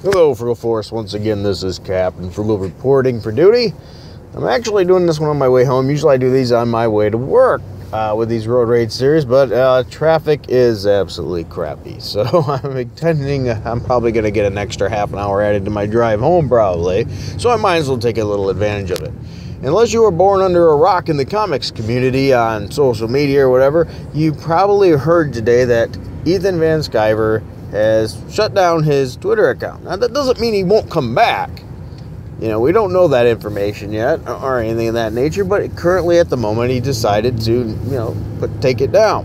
Hello, Frugal Force. Once again, this is Captain Frugal reporting for duty. I'm actually doing this one on my way home. Usually I do these on my way to work with these road rage series, but traffic is absolutely crappy. So I'm intending, I'm probably going to get an extra half an hour added to my drive home probably. So I might as well take a little advantage of it. Unless you were born under a rock in the comics community on social media or whatever, you probably heard today that Ethan Van Sciver has shut down his Twitter account. Now, that doesn't mean he won't come back. You know, we don't know that information yet or anything of that nature, but currently at the moment he decided to, take it down.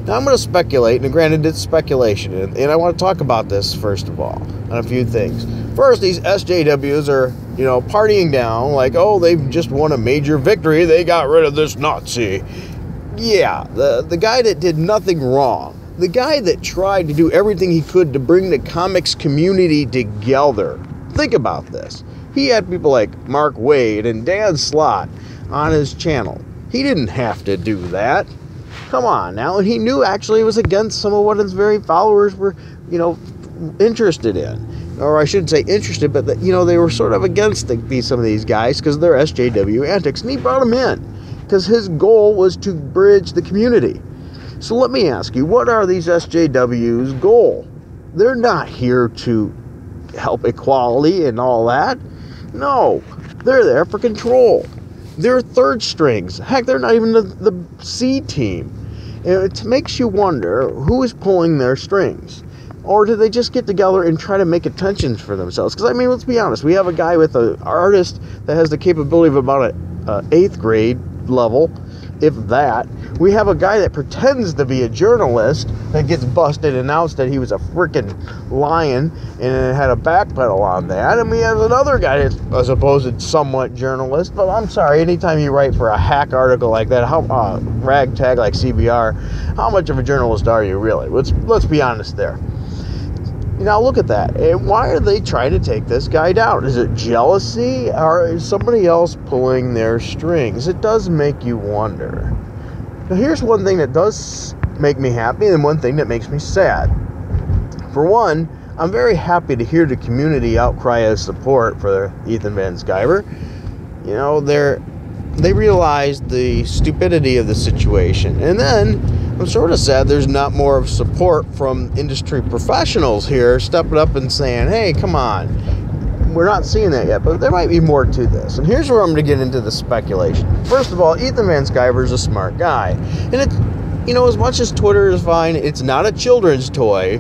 Now, I'm going to speculate, and granted it's speculation, and I want to talk about this first of all on a few things. First, these SJWs are, partying down like, oh, they've just won a major victory. They got rid of this Nazi. Yeah, the guy that did nothing wrong. The guy that tried to do everything he could to bring the comics community together. Think about this. He had people like Mark Waid and Dan Slott on his channel. He didn't have to do that. Come on now. And he knew actually it was against some of what his very followers were, interested in. Or I shouldn't say interested, but they were sort of against some of these guys because of their SJW antics. And he brought them in because his goal was to bridge the community. So let me ask you, what are these SJW's goal? They're not here to help equality and all that. No, they're there for control. They're third strings. Heck, they're not even the C team. And it makes you wonder who is pulling their strings. Or do they just get together and try to make attention for themselves? Because, let's be honest. We have a guy with an artist that has the capability of about an 8th grade level, if that. We have a guy that pretends to be a journalist that gets busted and announced that he was a freaking lion and had a backpedal on that. And we have another guy that's a supposed somewhat journalist. But I'm sorry, anytime you write for a hack article like that, ragtag like CBR, how much of a journalist are you really? Let's be honest there. Now look at that. And why are they trying to take this guy down? Is it jealousy or is somebody else pulling their strings? It does make you wonder. Now here's one thing that does make me happy and one thing that makes me sad. For one, I'm very happy to hear the community outcry of support for Ethan Van Sciver. They realize the stupidity of the situation. And then I'm sort of sad there's not more of support from industry professionals here stepping up and saying, hey, come on. We're not seeing that yet, but there might be more to this. And here's where I'm going to get into the speculation. First of all, Ethan Van Sciver is a smart guy. And it's, as much as Twitter is fine, it's not a children's toy,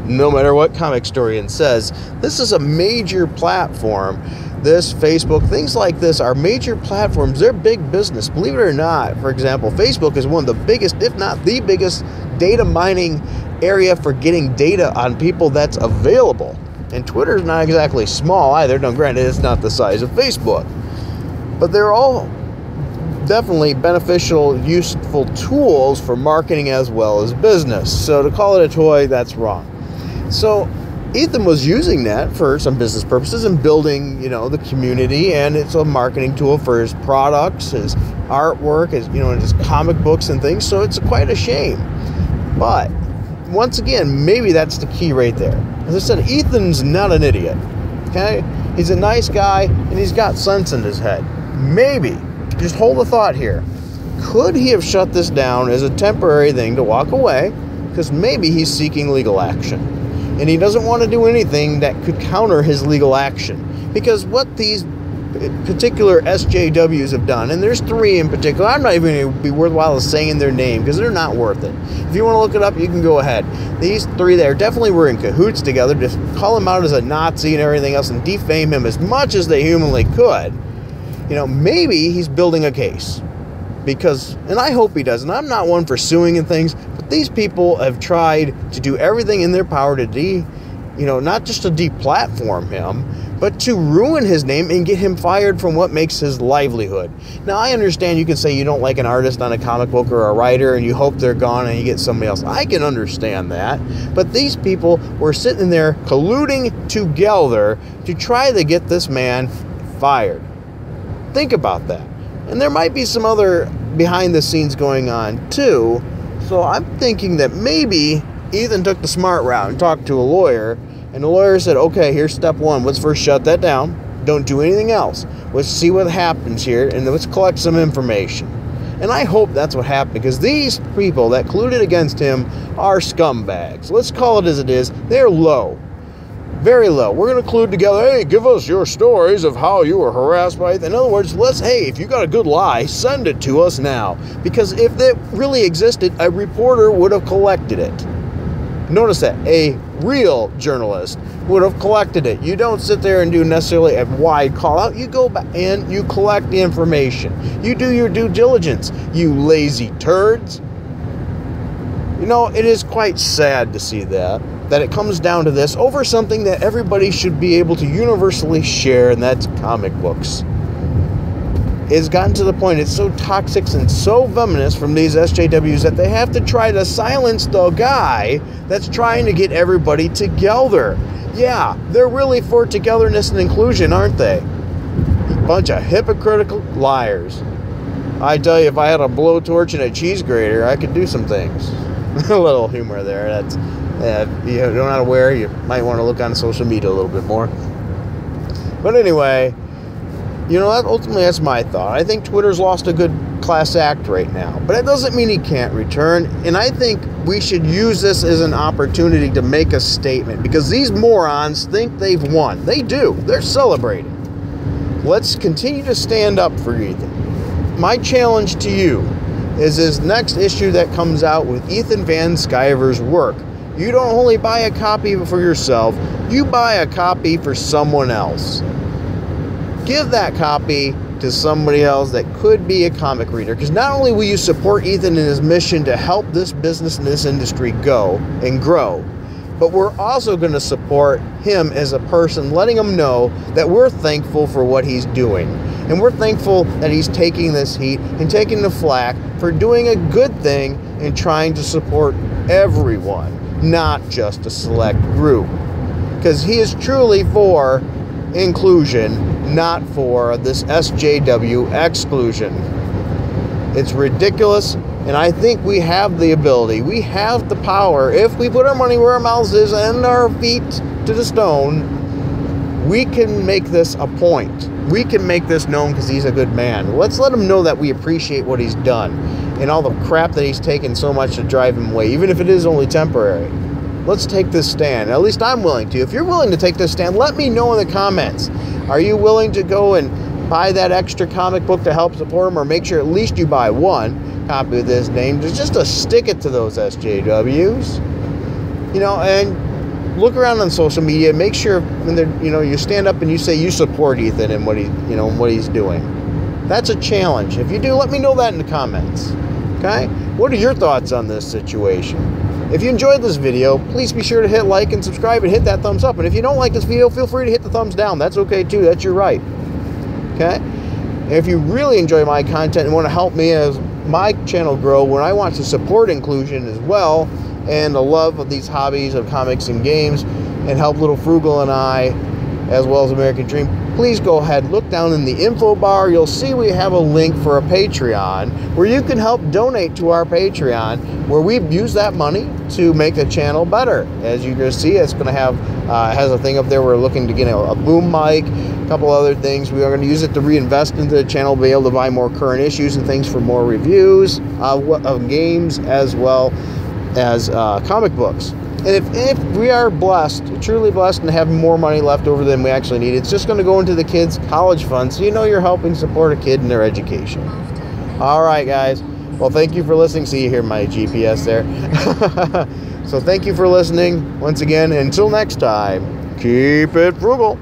no matter what comic historian says. This is a major platform. This, Facebook, things like this are major platforms. They're big business. Believe it or not, for example, Facebook is one of the biggest, if not the biggest, data mining area for getting data on people that's available. And Twitter's not exactly small either. Now, granted, it's not the size of Facebook. But they're all definitely beneficial, useful tools for marketing as well as business. So to call it a toy, that's wrong. So Ethan was using that for some business purposes and building, the community, and it's a marketing tool for his products, his artwork, his comic books and things. So it's quite a shame. But once again, maybe that's the key right there. As I said, Ethan's not an idiot. Okay? He's a nice guy and he's got sense in his head. Maybe, just hold a thought here. Could he have shut this down as a temporary thing to walk away? Because maybe he's seeking legal action. And he doesn't want to do anything that could counter his legal action. Because what these particular SJWs have done, and there's 3 in particular, I'm not even going to be worthwhile saying their name because they're not worth it. If you want to look it up, you can go ahead. These 3 there definitely were in cahoots together, just call him out as a Nazi and everything else and defame him as much as they humanly could. Maybe he's building a case. Because, and I hope he does, and I'm not one for suing and things, but these people have tried to do everything in their power to not just to deplatform him, but to ruin his name and get him fired from what makes his livelihood. Now, I understand you can say you don't like an artist on a comic book or a writer and you hope they're gone and you get somebody else. I can understand that. But these people were sitting there colluding together to try to get this man fired. Think about that. And there might be some other behind the scenes going on too. So I'm thinking that maybe Ethan took the smart route and talked to a lawyer And the lawyer said, okay, here's step one. Let's first shut that down. Don't do anything else. Let's see what happens here, and let's collect some information. And I hope that's what happened, because these people that colluded against him are scumbags. Let's call it as it is. They're low. Very low. We're going to collude together. Hey, give us your stories of how you were harassed by it. In other words, hey, if you got a good lie, send it to us now. Because if it really existed, a reporter would have collected it. Notice that. A real journalist would have collected it. You don't sit there and do necessarily a wide call out. You go back and you collect the information. You do your due diligence, you lazy turds. You know, it is quite sad to see that it comes down to this over something that everybody should be able to universally share, and that's comic books. It's gotten to the point, it's so toxic and so venomous from these SJWs that they have to try to silence the guy that's trying to get everybody together. Yeah, they're really for togetherness and inclusion, aren't they? Bunch of hypocritical liars. I tell you, if I had a blowtorch and a cheese grater, I could do some things. A little humor there. That's if you're not aware, you might want to look on social media a little bit more. But anyway, you know, ultimately that's my thought. I think Twitter's lost a good class act right now, but that doesn't mean he can't return. And I think we should use this as an opportunity to make a statement, because these morons think they've won. They do. They're celebrating. Let's continue to stand up for Ethan. My challenge to you is this next issue that comes out with Ethan Van Sciver's work. You don't only buy a copy for yourself, you buy a copy for someone else. Give that copy to somebody else that could be a comic reader, because not only will you support Ethan in his mission to help this business and this industry go and grow, but we're also going to support him as a person, letting him know that we're thankful for what he's doing. And we're thankful that he's taking this heat and taking the flack for doing a good thing and trying to support everyone, not just a select group. Because he is truly for inclusion, not for this SJW exclusion. It's ridiculous, and I think we have the ability, we have the power, if we put our money where our mouths is and our feet to the stone, we can make this a point. We can make this known because he's a good man. Let's let him know that we appreciate what he's done and all the crap that he's taken so much to drive him away, even if it is only temporary. Let's take this stand. At least I'm willing to. If you're willing to take this stand, let me know in the comments. Are you willing to go and buy that extra comic book to help support him, or make sure at least you buy one copy with his name just to stick it to those SJWs? You know, and look around on social media. Make sure when you stand up and you say you support Ethan and what he's doing. That's a challenge. If you do, let me know that in the comments. Okay? What are your thoughts on this situation? If you enjoyed this video, please be sure to hit like and subscribe and hit that thumbs up. And if you don't like this video, feel free to hit the thumbs down. That's okay too. That's your right. Okay? And if you really enjoy my content and want to help me as my channel grow, when I want to support inclusion as well, and the love of these hobbies of comics and games, and help Little Frugal and I, as well as American Dream, please go ahead, look down in the info bar. You'll see we have a link for a Patreon where you can help donate to our Patreon, where we use that money to make the channel better. As you can see, it's going to have has a thing up there. We're looking to get a boom mic, a couple other things. We are going to use it to reinvest into the channel, be able to buy more current issues and things for more reviews of games, as well as comic books. And if we are blessed, truly blessed, and have more money left over than we actually need, it's just going to go into the kids' college fund, so you know you're helping support a kid in their education. All right, guys. Well, thank you for listening. See, you hear my GPS there. So thank you for listening once again. Until next time, keep it frugal.